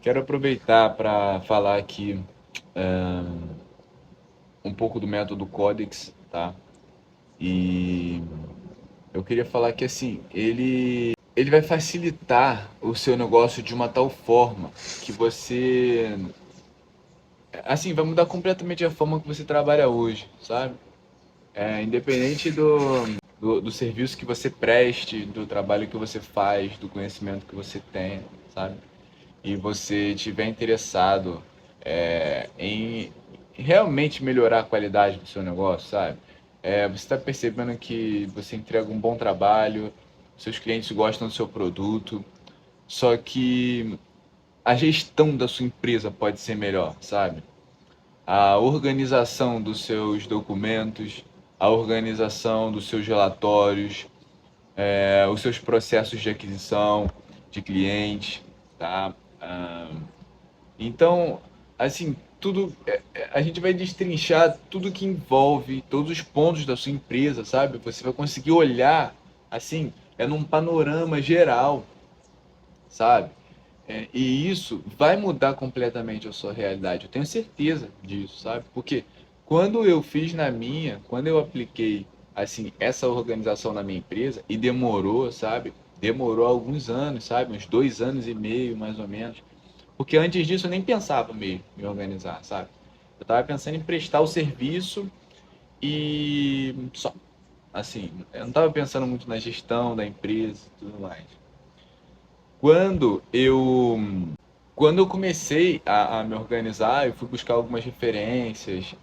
Quero aproveitar para falar aqui um pouco do método Codex, tá? E eu queria falar que assim, ele vai facilitar o seu negócio de uma tal forma que você assim, vai mudar completamente a forma que você trabalha hoje, sabe? Independente do serviço que você preste, do trabalho que você faz, do conhecimento que você tem, sabe? E você tiver interessado em realmente melhorar a qualidade do seu negócio, sabe? Você está percebendo que você entrega um bom trabalho, seus clientes gostam do seu produto, só que a gestão da sua empresa pode ser melhor, sabe? A organização dos seus documentos, a organização dos seus relatórios, os seus processos de aquisição de clientes, tá? Então, assim, a gente vai destrinchar tudo que envolve todos os pontos da sua empresa, sabe? Você vai conseguir olhar, assim, num panorama geral, sabe? E isso vai mudar completamente a sua realidade. Eu tenho certeza disso, sabe? Porque quando eu apliquei assim essa organização na minha empresa e demorou, sabe? Demorou alguns anos, sabe? Uns 2 anos e meio, mais ou menos. Porque antes disso eu nem pensava mesmo em organizar, sabe? Eu estava pensando em prestar o serviço e só. Assim, eu não estava pensando muito na gestão da empresa e tudo mais. Quando eu quando eu comecei a me organizar, eu fui buscar algumas referências,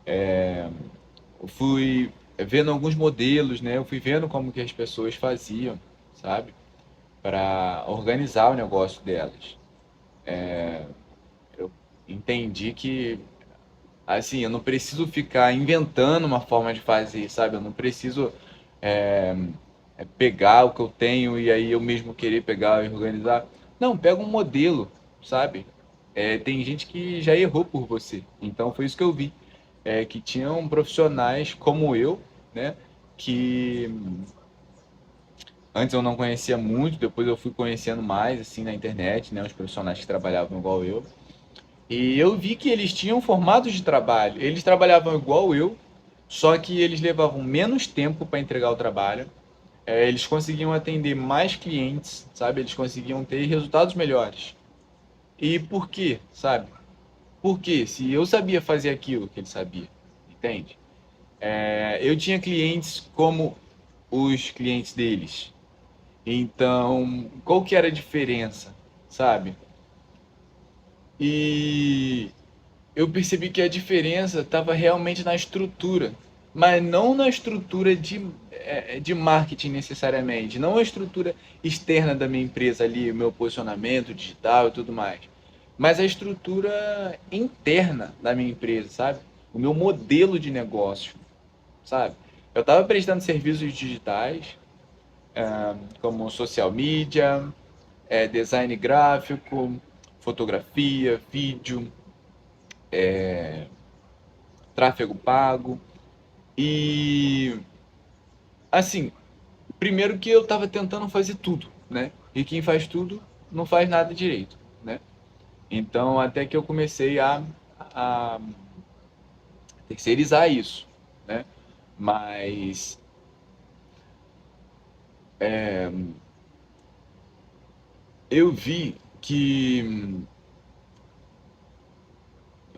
eu fui vendo alguns modelos, né? Eu fui vendo como que as pessoas faziam, sabe? Para organizar o negócio delas. Eu entendi que, assim, eu não preciso ficar inventando uma forma de fazer, sabe? Eu não preciso é, pegar o que eu tenho e aí eu mesmo querer pegar e organizar. Não, pega um modelo, sabe? Tem gente que já errou por você. Então foi isso que eu vi. Que tinham profissionais como eu, né? Que antes eu não conhecia muito, depois eu fui conhecendo mais assim na internet, né? Os profissionais que trabalhavam igual eu. E eu vi que eles tinham formatos de trabalho. Eles trabalhavam igual eu, só que eles levavam menos tempo para entregar o trabalho. Eles conseguiam atender mais clientes, sabe? Eles conseguiam ter resultados melhores. E por quê, sabe? Porque se eu sabia fazer aquilo que ele sabia, entende? Eu tinha clientes como os clientes deles. Então, qual que era a diferença, sabe? E eu percebi que a diferença estava realmente na estrutura, mas não na estrutura de marketing necessariamente, não a estrutura externa da minha empresa ali, o meu posicionamento digital e tudo mais, mas a estrutura interna da minha empresa, sabe? O meu modelo de negócio, sabe? Eu estava prestando serviços digitais, como social media, design gráfico, fotografia, vídeo, tráfego pago. E assim, primeiro que eu estava tentando fazer tudo, né? E quem faz tudo não faz nada direito, né? Então até que eu comecei a terceirizar isso, né? Mas eu vi que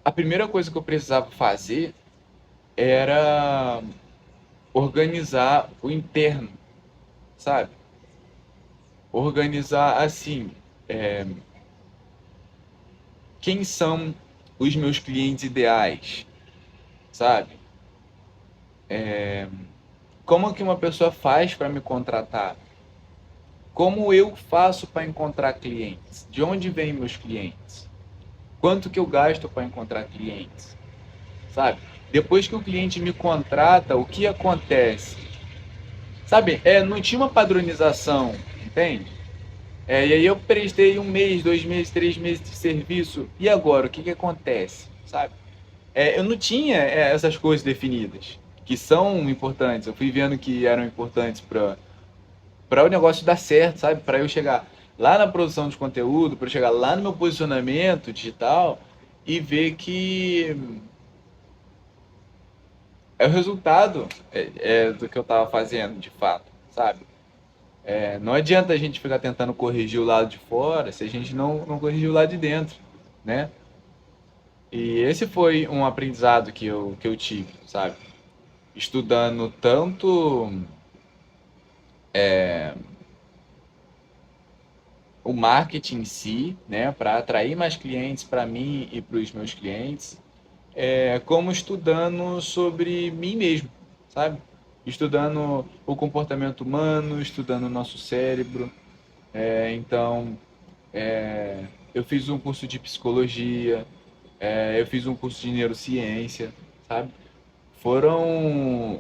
a primeira coisa que eu precisava fazer era organizar o interno, sabe? Organizar assim, quem são os meus clientes ideais, sabe? Como que uma pessoa faz para me contratar? Como eu faço para encontrar clientes? De onde vêm meus clientes? Quanto que eu gasto para encontrar clientes? Sabe? Depois que o cliente me contrata, o que acontece? Sabe? Não tinha uma padronização, entende? E aí eu prestei 1 mês, 2 meses, 3 meses de serviço. E agora, o que que acontece? Sabe? Eu não tinha essas coisas definidas, que são importantes. Eu fui vendo que eram importantes para o negócio dar certo, sabe? Para eu chegar. lá na produção de conteúdo, para chegar lá no meu posicionamento digital e ver que é o resultado do que eu estava fazendo de fato, sabe? Não adianta a gente ficar tentando corrigir o lado de fora se a gente não corrigir o lado de dentro, né? E esse foi um aprendizado que eu tive, sabe? Estudando tanto o marketing em si, né, para atrair mais clientes para mim e para os meus clientes, como estudando sobre mim mesmo, sabe? Estudando o comportamento humano, estudando o nosso cérebro. Então, eu fiz um curso de psicologia, eu fiz um curso de neurociência, sabe?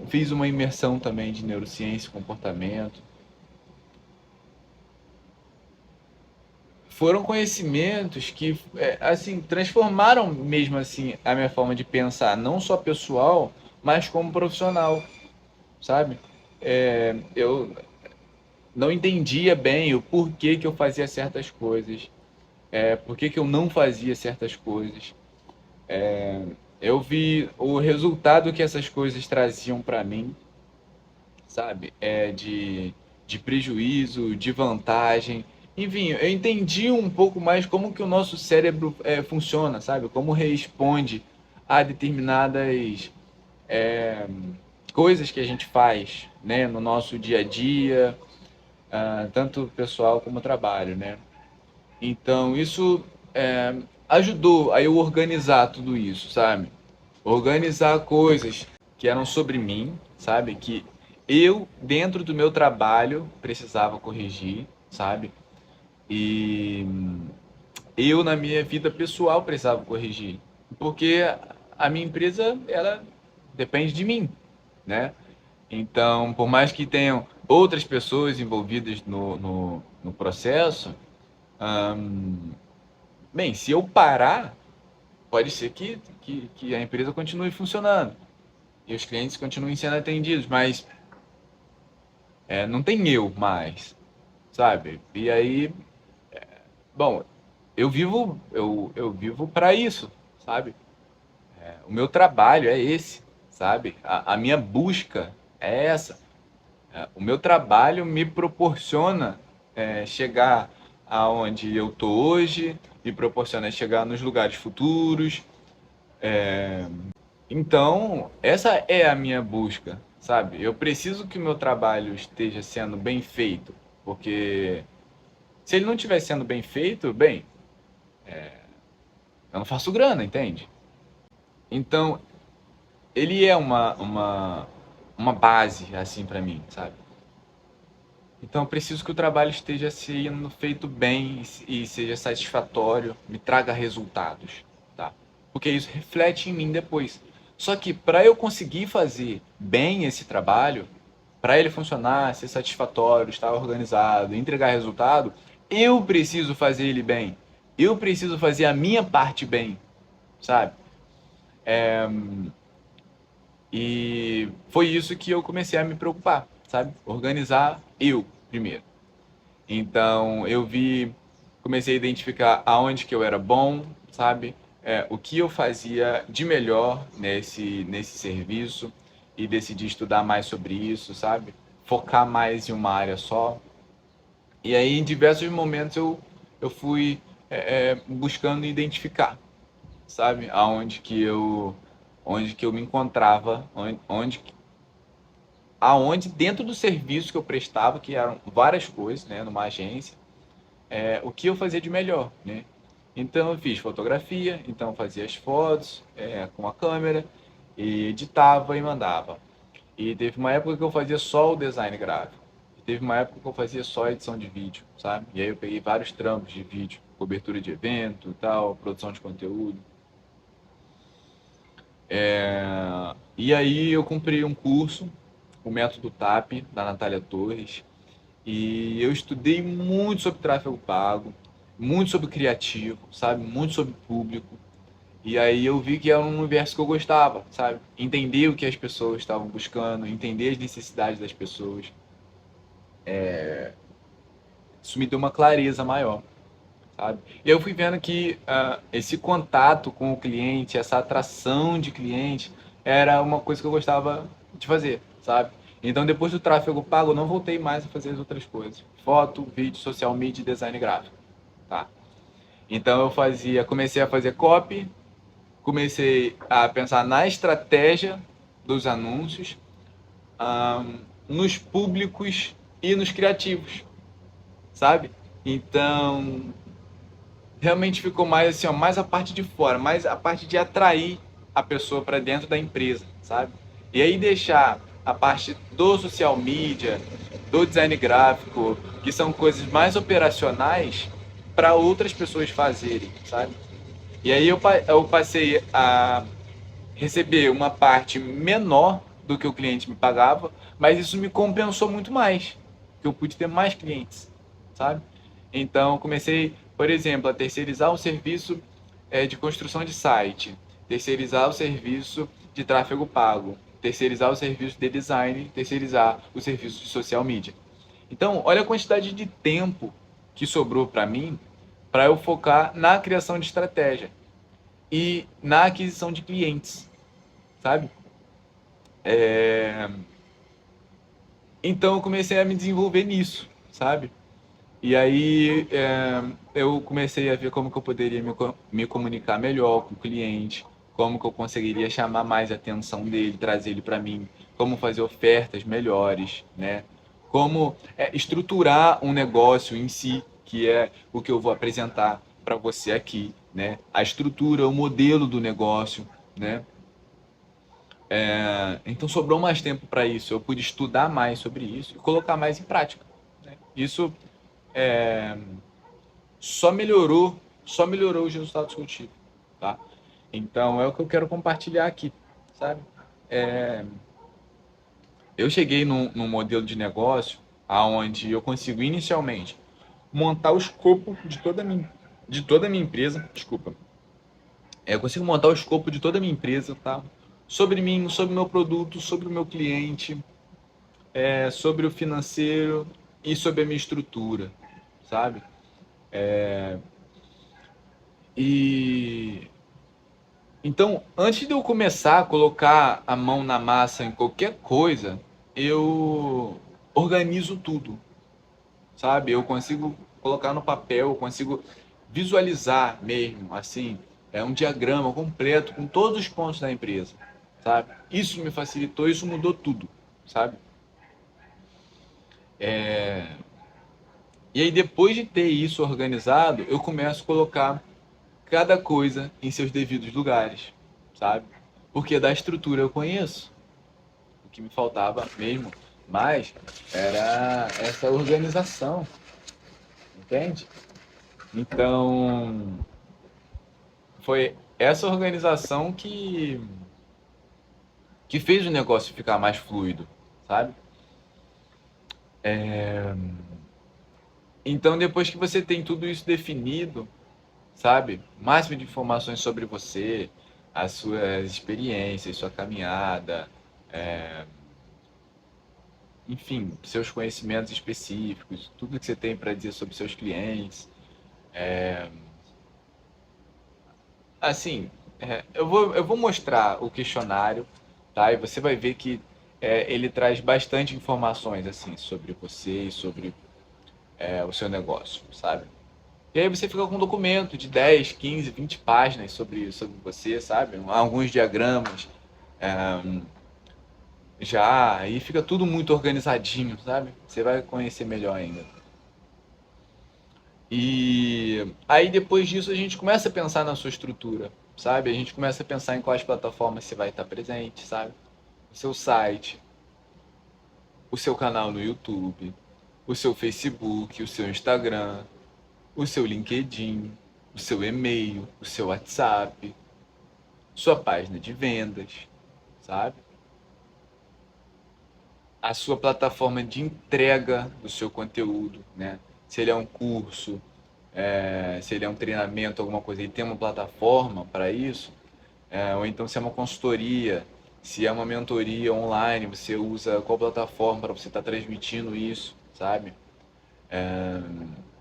Fiz uma imersão também de neurociência e comportamento. Foram conhecimentos que, assim, transformaram mesmo assim a minha forma de pensar, não só pessoal, mas como profissional, sabe? Eu não entendia bem o porquê que eu fazia certas coisas, por que que eu não fazia certas coisas. Eu vi o resultado que essas coisas traziam para mim, sabe? De prejuízo, de vantagem. Enfim, eu entendi um pouco mais como que o nosso cérebro funciona, sabe? Como responde a determinadas coisas que a gente faz, né? No nosso dia a dia, tanto pessoal como trabalho, né? Então, isso ajudou a eu organizar tudo isso, sabe? Organizar coisas que eram sobre mim, sabe? Que eu, dentro do meu trabalho, precisava corrigir, sabe? E eu, na minha vida pessoal, precisava corrigir. Porque a minha empresa, ela depende de mim, né? Então, por mais que tenham outras pessoas envolvidas no processo, bem, se eu parar, pode ser que a empresa continue funcionando e os clientes continuem sendo atendidos, mas não tem eu mais, sabe? E aí, bom, eu vivo para isso, sabe? O meu trabalho é esse, sabe? A minha busca é essa. O meu trabalho me proporciona chegar aonde eu tô hoje, me proporciona chegar nos lugares futuros. Então, essa é a minha busca, sabe? Eu preciso que o meu trabalho esteja sendo bem feito, porque se ele não estiver sendo bem feito, bem, eu não faço grana, entende? Então, ele é uma base, assim, para mim, sabe? Então, eu preciso que o trabalho esteja sendo feito bem e seja satisfatório, me traga resultados, tá? Porque isso reflete em mim depois. Só que para eu conseguir fazer bem esse trabalho, para ele funcionar, ser satisfatório, estar organizado, entregar resultado, eu preciso fazer ele bem. Eu preciso fazer a minha parte bem, sabe? E foi isso que eu comecei a me preocupar, sabe? Organizar eu primeiro. Então comecei a identificar aonde que eu era bom, sabe? O que eu fazia de melhor nesse serviço e decidi estudar mais sobre isso, sabe? Focar mais em uma área só. E aí, em diversos momentos, eu fui buscando identificar, sabe? Onde que eu me encontrava, aonde dentro do serviço que eu prestava, que eram várias coisas, né, numa agência, o que eu fazia de melhor, né? Então eu fiz fotografia, então fazia as fotos com a câmera, e editava e mandava. E teve uma época que eu fazia só o design gráfico. E teve uma época que eu fazia só a edição de vídeo, sabe? E aí eu peguei vários trampos de vídeo, cobertura de evento, tal, produção de conteúdo. E aí eu comprei um curso, o Método TAP, da Natália Torres, e eu estudei muito sobre tráfego pago, muito sobre criativo, sabe? Muito sobre público. E aí eu vi que era um universo que eu gostava, sabe? Entender o que as pessoas estavam buscando, entender as necessidades das pessoas. Isso me deu uma clareza maior, sabe? E eu fui vendo que esse contato com o cliente, essa atração de cliente, era uma coisa que eu gostava de fazer, sabe? Então, depois do tráfego pago, eu não voltei mais a fazer as outras coisas. Foto, vídeo, social media e design gráfico, tá? Então, comecei a fazer copy, comecei a pensar na estratégia dos anúncios, nos públicos e nos criativos, sabe? Então, realmente ficou mais assim, ó, mais a parte de fora, mais a parte de atrair a pessoa para dentro da empresa, sabe? E aí deixar a parte do social media, do design gráfico, que são coisas mais operacionais para outras pessoas fazerem, sabe? E aí eu passei a receber uma parte menor do que o cliente me pagava, mas isso me compensou muito mais, que eu pude ter mais clientes, sabe? Então comecei, por exemplo, a terceirizar o serviço de construção de site, terceirizar o serviço de tráfego pago, terceirizar o serviço de design, terceirizar o serviço de social media. Então, olha a quantidade de tempo que sobrou para mim para eu focar na criação de estratégia e na aquisição de clientes, sabe? É... Então eu comecei a me desenvolver nisso, sabe? E aí eu comecei a ver como que eu poderia me comunicar melhor com o cliente, como que eu conseguiria chamar mais a atenção dele, trazer ele para mim, como fazer ofertas melhores, né? Como estruturar um negócio em si, que é o que eu vou apresentar para você aqui, né? A estrutura, o modelo do negócio, né? Então sobrou mais tempo para isso. Eu pude estudar mais sobre isso e colocar mais em prática, né? Isso só melhorou os resultados que eu tive, tá? Então é o que eu quero compartilhar aqui, sabe? Eu cheguei num modelo de negócio aonde eu consigo inicialmente montar o escopo de toda a minha empresa, desculpa. Eu consigo montar o escopo de toda a minha empresa, tá? Sobre mim, sobre o meu produto, sobre o meu cliente, sobre o financeiro e sobre a minha estrutura, sabe? E então, antes de eu começar a colocar a mão na massa em qualquer coisa, eu organizo tudo, sabe? Eu consigo colocar no papel, eu consigo visualizar mesmo, assim, um diagrama completo com todos os pontos da empresa, sabe? Isso me facilitou, isso mudou tudo, sabe? E aí depois de ter isso organizado, eu começo a colocar cada coisa em seus devidos lugares, sabe? Porque da estrutura eu conheço. O que me faltava mesmo, mas era essa organização, entende? Então, foi essa organização que fez o negócio ficar mais fluido, sabe? Então, depois que você tem tudo isso definido, sabe? Máximo de informações sobre você, as suas experiências, sua caminhada, enfim, seus conhecimentos específicos, tudo que você tem para dizer sobre seus clientes. Assim, eu vou mostrar o questionário, tá? E você vai ver que ele traz bastante informações assim sobre você e sobre o seu negócio, sabe? E aí você fica com um documento de 10, 15, 20 páginas sobre você, sabe? Alguns diagramas, já, aí fica tudo muito organizadinho, sabe? Você vai conhecer melhor ainda. E aí depois disso a gente começa a pensar na sua estrutura, sabe? A gente começa a pensar em quais plataformas você vai estar presente, sabe? O seu site, o seu canal no YouTube, o seu Facebook, o seu Instagram, o seu LinkedIn, o seu e-mail, o seu WhatsApp, sua página de vendas, sabe? A sua plataforma de entrega do seu conteúdo, né? Se ele é um curso, se ele é um treinamento, alguma coisa, ele tem uma plataforma para isso, ou então se é uma consultoria, se é uma mentoria online, você usa qual plataforma para você estar transmitindo isso, sabe?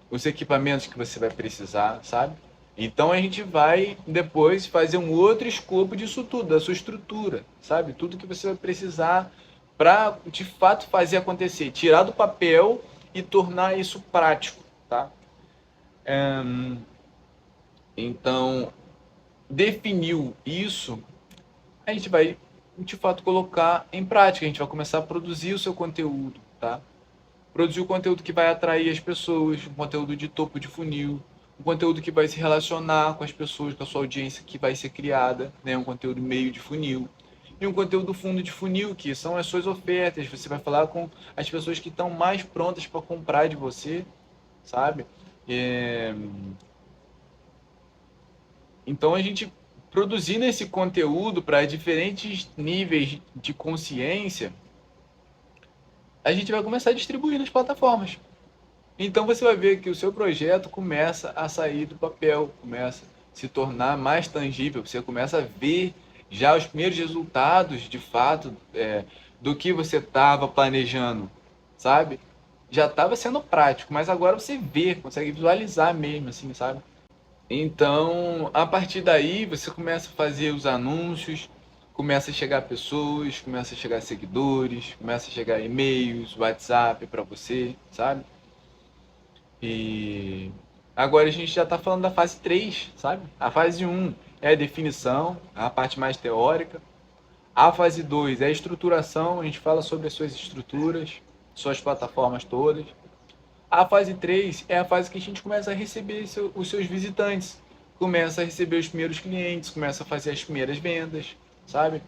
os equipamentos que você vai precisar, sabe? Então a gente vai depois fazer um outro escopo disso tudo, da sua estrutura, sabe? Tudo que você vai precisar para de fato fazer acontecer, tirar do papel e tornar isso prático, tá? Então, definiu isso, a gente vai de fato colocar em prática, a gente vai começar a produzir o seu conteúdo, tá? Produzir o conteúdo que vai atrair as pessoas, um conteúdo de topo de funil, um conteúdo que vai se relacionar com as pessoas, com a sua audiência que vai ser criada, né? Um conteúdo meio de funil. E um conteúdo fundo de funil, que são as suas ofertas. Você vai falar com as pessoas que estão mais prontas para comprar de você, sabe? É... Então a gente produzindo esse conteúdo para diferentes níveis de consciência, a gente vai começar a distribuir nas plataformas. Então você vai ver que o seu projeto começa a sair do papel, começa a se tornar mais tangível, você começa a ver já os primeiros resultados de fato do que você estava planejando, sabe? Já estava sendo prático, mas agora você vê, consegue visualizar mesmo, assim, sabe? Então, a partir daí, você começa a fazer os anúncios, começa a chegar pessoas, começa a chegar seguidores, começa a chegar e-mails, WhatsApp para você, sabe? E agora a gente já está falando da fase 3, sabe? A fase um é a definição, a parte mais teórica. A fase 2 é a estruturação, a gente fala sobre as suas estruturas, suas plataformas todas. A fase 3 é a fase que a gente começa a receber os seus visitantes, começa a receber os primeiros clientes, começa a fazer as primeiras vendas, sabe?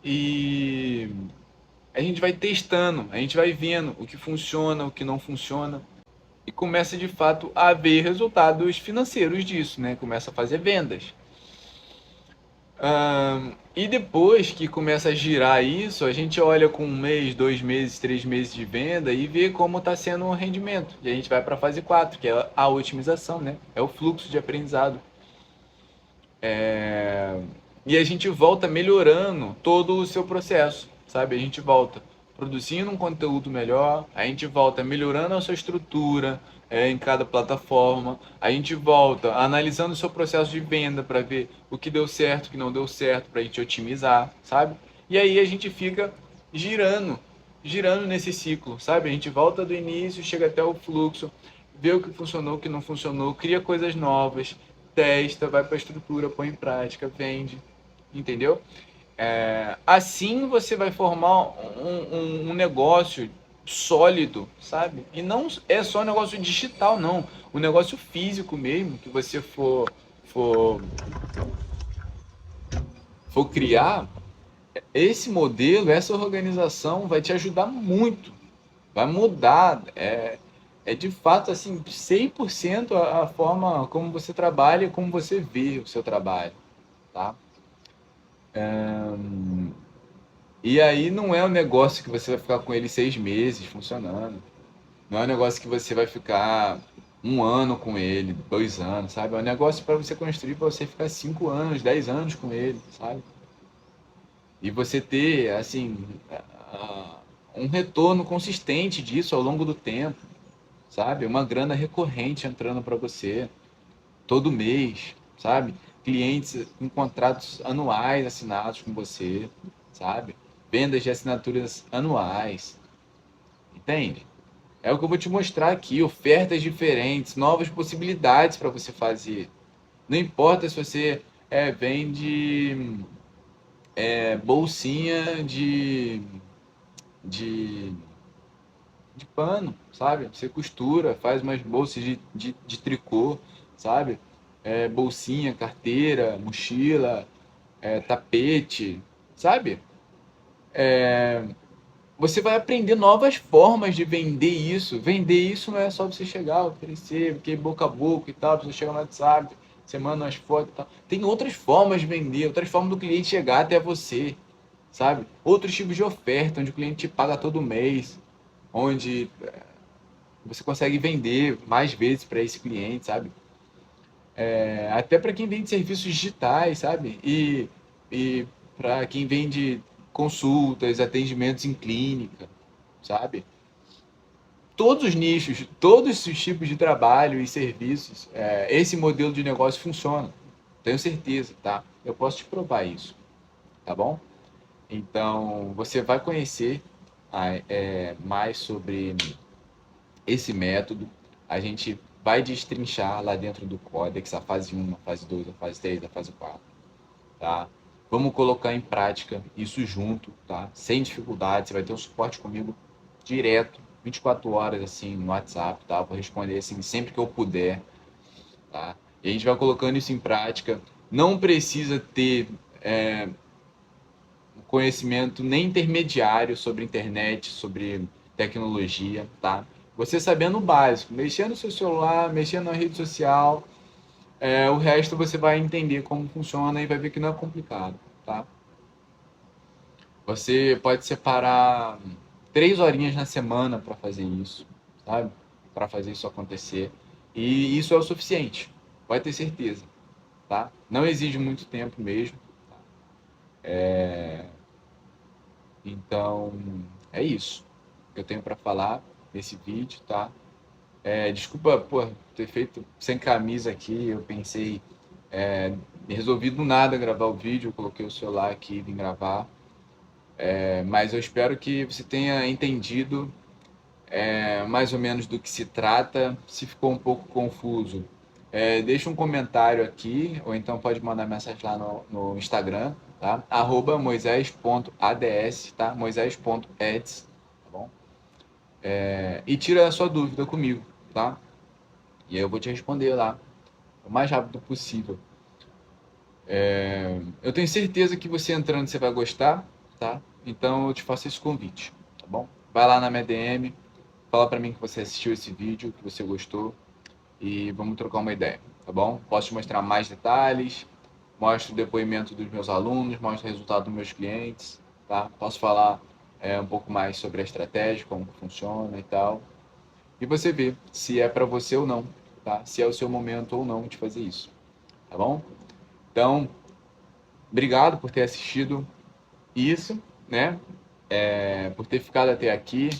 E a gente vai testando, a gente vai vendo o que funciona, o que não funciona e começa de fato a ver resultados financeiros disso, né? Começa a fazer vendas. E depois que começa a girar isso, a gente olha com um mês, 2 meses, 3 meses de venda e vê como está sendo o rendimento. E a gente vai para a fase 4, que é a otimização, né? É o fluxo de aprendizado. E a gente volta melhorando todo o seu processo, sabe? A gente volta produzindo um conteúdo melhor, a gente volta melhorando a sua estrutura em cada plataforma, a gente volta analisando o seu processo de venda para ver o que deu certo, o que não deu certo, para a gente otimizar, sabe? E aí a gente fica girando, girando nesse ciclo, sabe? A gente volta do início, chega até o fluxo, vê o que funcionou, o que não funcionou, cria coisas novas, testa, vai para a estrutura, põe em prática, vende, entendeu? Assim você vai formar um negócio sólido, sabe? E não é só um negócio digital, não. O negócio físico mesmo que você for, for criar, esse modelo, essa organização vai te ajudar muito. Vai mudar. É de fato assim 100% a forma como você trabalha e como você vê o seu trabalho, tá? E aí não é um negócio que você vai ficar com ele 6 meses funcionando. Não é um negócio que você vai ficar um ano com ele, 2 anos, sabe? É um negócio para você construir, para você ficar 5 anos, 10 anos com ele, sabe? E você ter, assim, um retorno consistente disso ao longo do tempo, sabe? Uma grana recorrente entrando para você todo mês, sabe? Clientes com contratos anuais assinados com você, sabe? Vendas de assinaturas anuais, entende? É o que eu vou te mostrar aqui, ofertas diferentes, novas possibilidades para você fazer. Não importa se você vende bolsinha de, de pano, sabe? Você costura, faz umas bolsas de tricô, sabe? Bolsinha, carteira, mochila, tapete, sabe? Você vai aprender novas formas de vender isso. Vender isso não é só você chegar, oferecer, porque boca a boca e tal, você chega no WhatsApp, você manda umas fotos e tal. Tem outras formas de vender, outras formas do cliente chegar até você, sabe? Outros tipos de oferta, onde o cliente te paga todo mês, onde você consegue vender mais vezes para esse cliente, sabe? Até para quem vende serviços digitais, sabe? E para quem vende consultas, atendimentos em clínica, sabe? todos os nichos, todos os tipos de trabalho e serviços, esse modelo de negócio funciona. Tenho certeza, tá? Eu posso te provar isso, tá bom? Então, você vai conhecer mais sobre esse método. A gente vai destrinchar lá dentro do Codex a fase 1, a fase 2, a fase 3, a fase 4, tá? Vamos colocar em prática isso junto, tá? Sem dificuldade, você vai ter um suporte comigo direto, 24 horas assim no WhatsApp, tá? Vou responder assim sempre que eu puder, tá? E a gente vai colocando isso em prática. Não precisa ter conhecimento nem intermediário sobre internet, sobre tecnologia, tá? Você sabendo o básico, mexer no seu celular, mexer na rede social, o resto você vai entender como funciona e vai ver que não é complicado, tá? Você pode separar 3 horinhas na semana para fazer isso, sabe? Para fazer isso acontecer. E isso é o suficiente, pode ter certeza, tá? Não exige muito tempo mesmo. Então, é isso que eu tenho para falar nesse vídeo, tá? Desculpa, pô, ter feito sem camisa aqui. Eu pensei, resolvi do nada gravar o vídeo, eu coloquei o celular aqui e vim gravar. Mas eu espero que você tenha entendido mais ou menos do que se trata. Se ficou um pouco confuso, deixa um comentário aqui, ou então pode mandar mensagem lá no Instagram, tá? @moises.ads, tá? moises.eds, tá bom? E tira a sua dúvida comigo, tá? E aí eu vou te responder lá o mais rápido possível. Eu tenho certeza que você entrando você vai gostar, tá? Então eu te faço esse convite, tá bom? Vai lá na minha DM, fala pra mim que você assistiu esse vídeo, que você gostou e vamos trocar uma ideia, tá bom? Posso te mostrar mais detalhes, mostro o depoimento dos meus alunos, mostro o resultado dos meus clientes, tá? Posso falar um pouco mais sobre a estratégia, como funciona e tal. E você vê se é para você ou não, tá? Se é o seu momento ou não de fazer isso, tá bom? Então, obrigado por ter assistido isso, né? Por ter ficado até aqui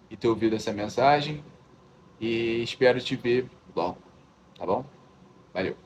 e ter ouvido essa mensagem. E espero te ver logo, tá bom? Valeu!